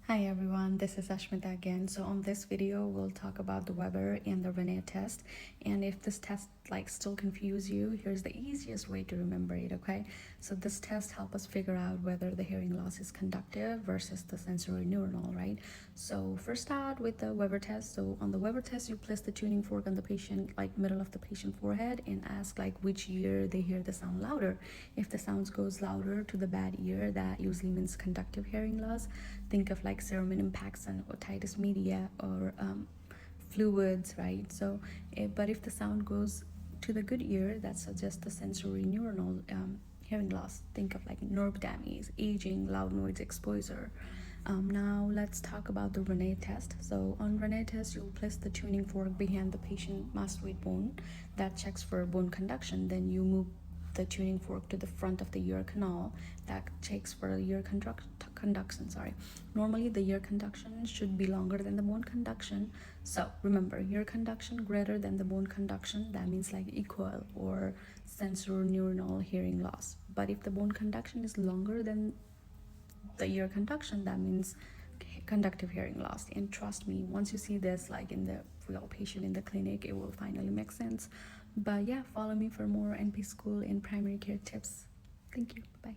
Hi everyone, this is Ashmita again. So on this video, we'll talk about the Weber and the Rene test. And if this test still confuse you, here's the easiest way to remember it, okay? So this test help us figure out whether the hearing loss is conductive versus the sensorineural, right? So first start with the Weber test. So on the Weber test, you place the tuning fork on the patient, middle of the patient forehead, and ask which ear they hear the sound louder. If the sounds goes louder to the bad ear, that usually means conductive hearing loss. Think of cerumen impacts and otitis media or fluids, right? So but if the sound goes to the good ear, that suggests the sensory neuronal hearing loss. Think of nerve damage, aging, loud noise exposure. Now let's talk about the Rene test. So on Rene test, you'll place the tuning fork behind the patient mastoid bone. That checks for bone conduction. Then you move the tuning fork to the front of the ear canal. That checks for ear conduction. Normally the ear conduction should be longer than the bone conduction. So remember, ear conduction greater than the bone conduction, that means equal or sensorineural hearing loss. But if the bone conduction is longer than the ear conduction, that means conductive hearing loss. And trust me, once you see this in the real patient in the clinic, it will finally make sense. But yeah, follow me for more NP school and primary care tips. Thank you. Bye.